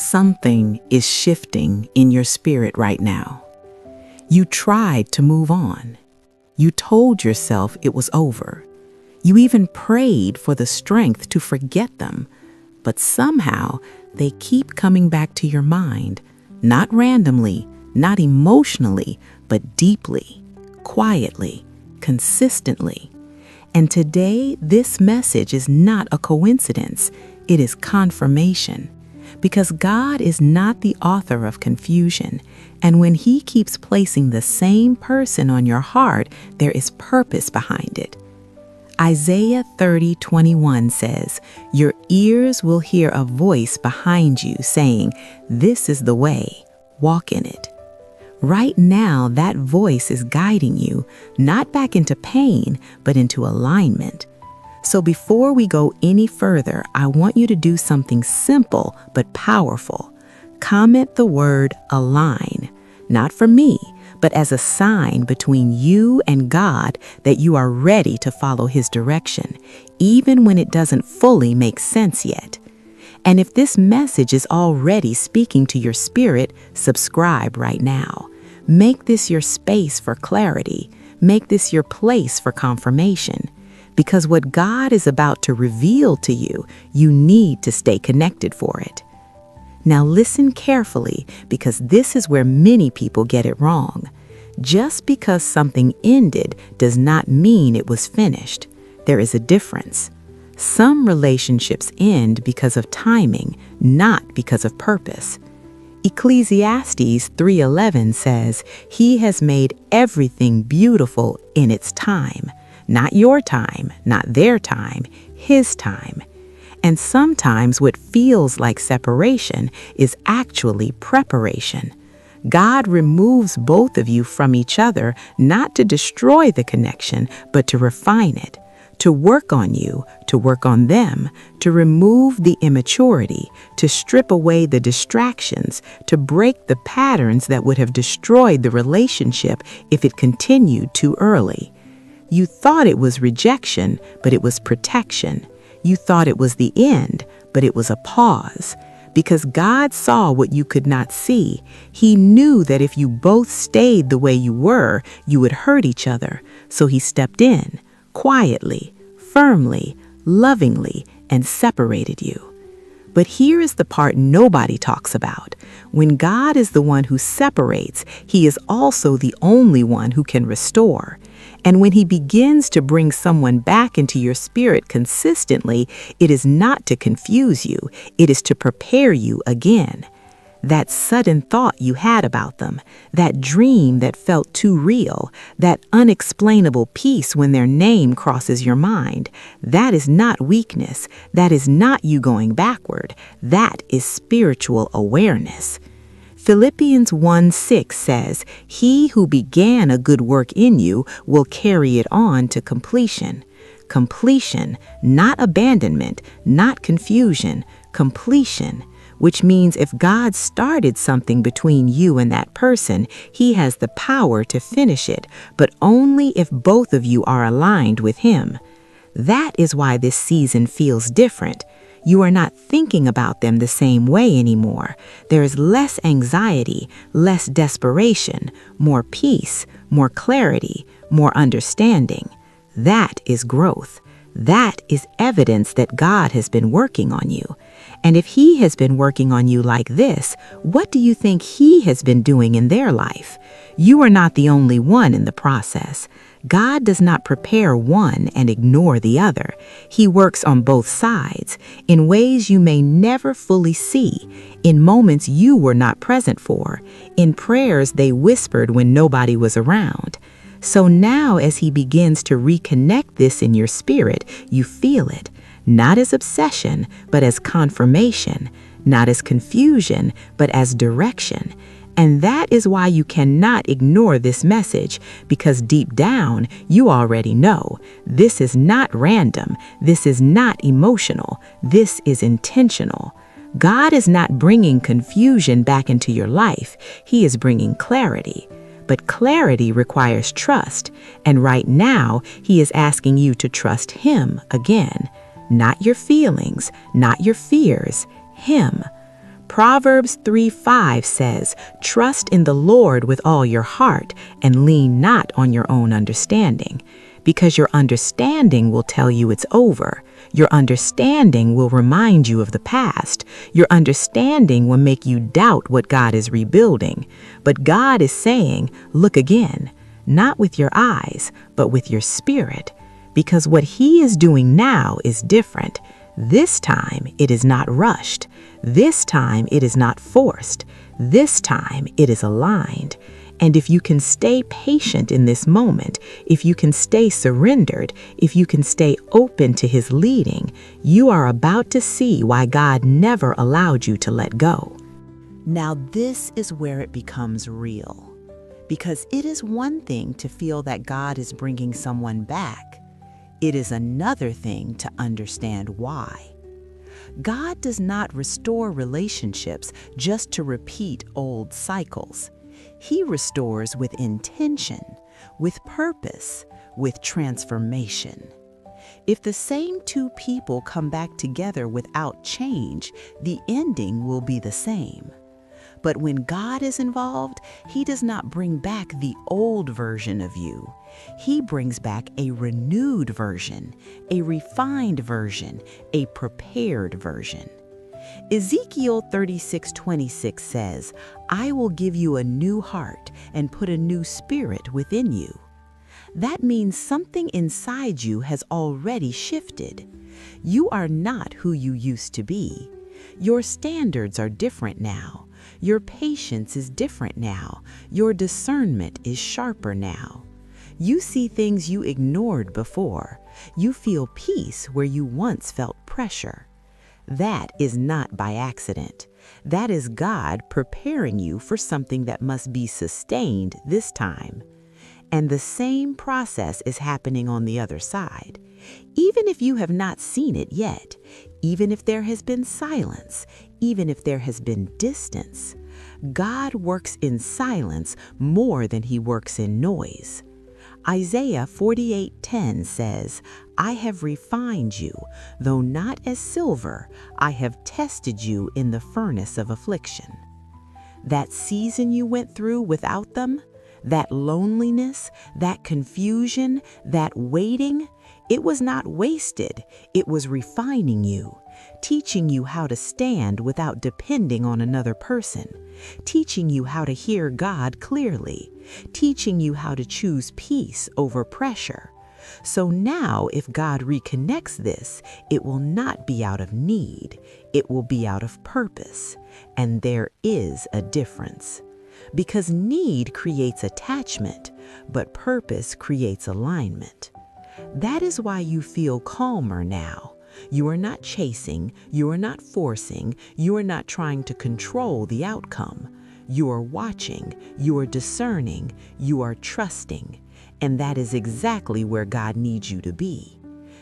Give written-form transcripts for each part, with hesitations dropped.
Something is shifting in your spirit right now. You tried to move on. You told yourself it was over. You even prayed for the strength to forget them, but somehow they keep coming back to your mind, not randomly, not emotionally, but deeply, quietly, consistently. And today, this message is not a coincidence. It is confirmation. Because God is not the author of confusion, and when He keeps placing the same person on your heart, there is purpose behind it. Isaiah 30:21 says, "Your ears will hear a voice behind you saying, 'This is the way, walk in it.'" Right now, that voice is guiding you, not back into pain, but into alignment. So before we go any further, I want you to do something simple but powerful. Comment the word align, not for me, but as a sign between you and God that you are ready to follow His direction, even when it doesn't fully make sense yet. And if this message is already speaking to your spirit, subscribe right now. Make this your space for clarity. Make this your place for confirmation. Because what God is about to reveal to you, you need to stay connected for it. Now listen carefully, because this is where many people get it wrong. Just because something ended does not mean it was finished. There is a difference. Some relationships end because of timing, not because of purpose. Ecclesiastes 3:11 says, "He has made everything beautiful in its time." Not your time, not their time, His time. And sometimes what feels like separation is actually preparation. God removes both of you from each other, not to destroy the connection, but to refine it, to work on you, to work on them, to remove the immaturity, to strip away the distractions, to break the patterns that would have destroyed the relationship if it continued too early. You thought it was rejection, but it was protection. You thought it was the end, but it was a pause. Because God saw what you could not see. He knew that if you both stayed the way you were, you would hurt each other. So He stepped in, quietly, firmly, lovingly, and separated you. But here is the part nobody talks about. When God is the one who separates, He is also the only one who can restore. And when He begins to bring someone back into your spirit consistently, it is not to confuse you, it is to prepare you again. That sudden thought you had about them, that dream that felt too real, that unexplainable peace when their name crosses your mind, that is not weakness, that is not you going backward, that is spiritual awareness. Philippians 1:6 says, "He who began a good work in you will carry it on to completion." Completion, not abandonment, not confusion, completion. Which means if God started something between you and that person, He has the power to finish it, but only if both of you are aligned with Him. That is why this season feels different. You are not thinking about them the same way anymore. There is less anxiety, less desperation, more peace, more clarity, more understanding. That is growth. That is evidence that God has been working on you. And if He has been working on you like this, what do you think He has been doing in their life? You are not the only one in the process. God does not prepare one and ignore the other. He works on both sides, in ways you may never fully see, in moments you were not present for, in prayers they whispered when nobody was around. So now as He begins to reconnect this in your spirit, you feel it, not as obsession, but as confirmation, not as confusion, but as direction. And that is why you cannot ignore this message, because deep down, you already know this is not random, this is not emotional, this is intentional. God is not bringing confusion back into your life, He is bringing clarity. But clarity requires trust, and right now, He is asking you to trust Him again. Not your feelings, not your fears, Him. Proverbs 3:5 says, "Trust in the Lord with all your heart and lean not on your own understanding," because your understanding will tell you it's over. Your understanding will remind you of the past. Your understanding will make you doubt what God is rebuilding. But God is saying, look again, not with your eyes, but with your spirit, because what He is doing now is different. This time it is not rushed. This time it is not forced. This time it is aligned. And if you can stay patient in this moment, if you can stay surrendered, if you can stay open to His leading, you are about to see why God never allowed you to let go. Now this is where it becomes real, because it is one thing to feel that God is bringing someone back. It is another thing to understand why. God does not restore relationships just to repeat old cycles. He restores with intention, with purpose, with transformation. If the same two people come back together without change, the ending will be the same. But when God is involved, He does not bring back the old version of you. He brings back a renewed version, a refined version, a prepared version. Ezekiel 36:26 says, "I will give you a new heart and put a new spirit within you." That means something inside you has already shifted. You are not who you used to be. Your standards are different now. Your patience is different now. Your discernment is sharper now. You see things you ignored before. You feel peace where you once felt pressure. That is not by accident. That is God preparing you for something that must be sustained this time. And the same process is happening on the other side. Even if you have not seen it yet, even if there has been silence, even if there has been distance, God works in silence more than He works in noise. Isaiah 48:10 says, "I have refined you, though not as silver, I have tested you in the furnace of affliction." That season you went through without them, that loneliness, that confusion, that waiting, it was not wasted. It was refining you, teaching you how to stand without depending on another person, teaching you how to hear God clearly, teaching you how to choose peace over pressure. So now if God reconnects this, it will not be out of need. It will be out of purpose. And there is a difference. Because need creates attachment, but purpose creates alignment. That is why you feel calmer now. You are not chasing, you are not forcing, you are not trying to control the outcome. You are watching, you are discerning, you are trusting. And that is exactly where God needs you to be.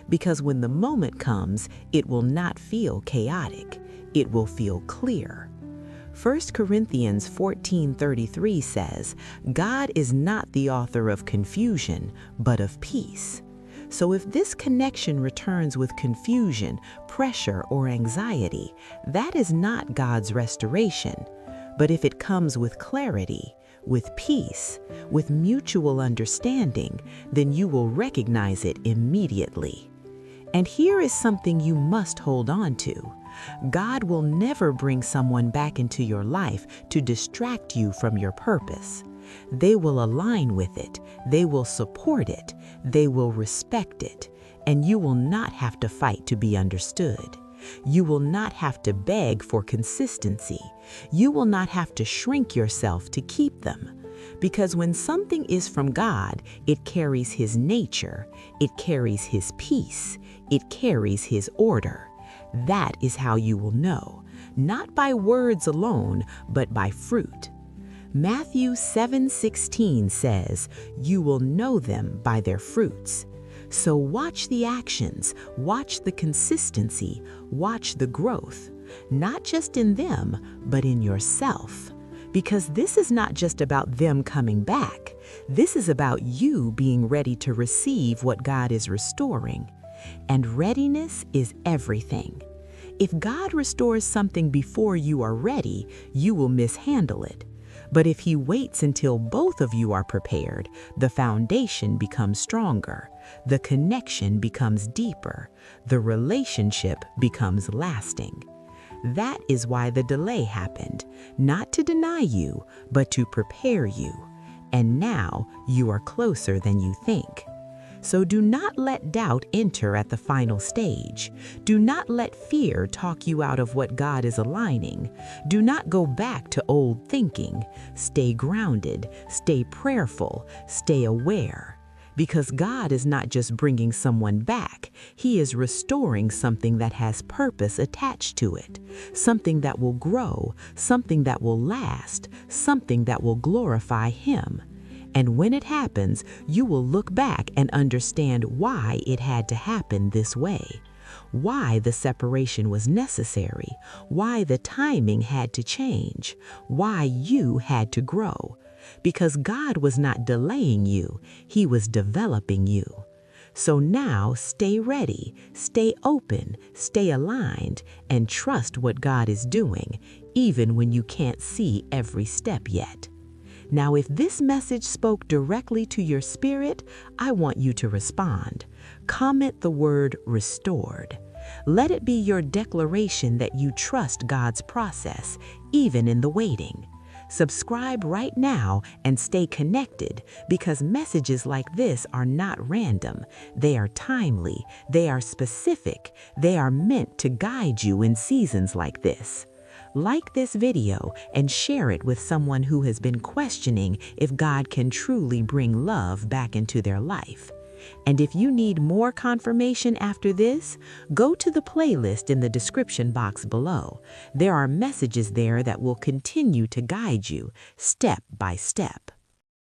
Because when the moment comes, it will not feel chaotic. It will feel clear. 1 Corinthians 14:33 says, "God is not the author of confusion, but of peace." So if this connection returns with confusion, pressure, or anxiety, that is not God's restoration. But if it comes with clarity, with peace, with mutual understanding, then you will recognize it immediately. And here is something you must hold on to. God will never bring someone back into your life to distract you from your purpose. They will align with it. They will support it. They will respect it. And you will not have to fight to be understood. You will not have to beg for consistency. You will not have to shrink yourself to keep them. Because when something is from God, it carries His nature. It carries His peace. It carries His order. That is how you will know, not by words alone, but by fruit. Matthew 7:16 says, "You will know them by their fruits." So watch the actions, watch the consistency, watch the growth, not just in them, but in yourself. Because this is not just about them coming back. This is about you being ready to receive what God is restoring. And readiness is everything. If God restores something before you are ready, you will mishandle it. But if He waits until both of you are prepared, the foundation becomes stronger, the connection becomes deeper, the relationship becomes lasting. That is why the delay happened, not to deny you, but to prepare you. And now you are closer than you think. So do not let doubt enter at the final stage. Do not let fear talk you out of what God is aligning. Do not go back to old thinking. Stay grounded, stay prayerful, stay aware. Because God is not just bringing someone back, He is restoring something that has purpose attached to it, something that will grow, something that will last, something that will glorify Him. And when it happens, you will look back and understand why it had to happen this way, why the separation was necessary, why the timing had to change, why you had to grow. Because God was not delaying you, He was developing you. So now stay ready, stay open, stay aligned, and trust what God is doing, even when you can't see every step yet. Now, if this message spoke directly to your spirit, I want you to respond. Comment the word restored. Let it be your declaration that you trust God's process, even in the waiting. Subscribe right now and stay connected, because messages like this are not random. They are timely, they are specific, they are meant to guide you in seasons like this. Like this video and share it with someone who has been questioning if God can truly bring love back into their life. And if you need more confirmation after this, go to the playlist in the description box below. There are messages there that will continue to guide you step by step.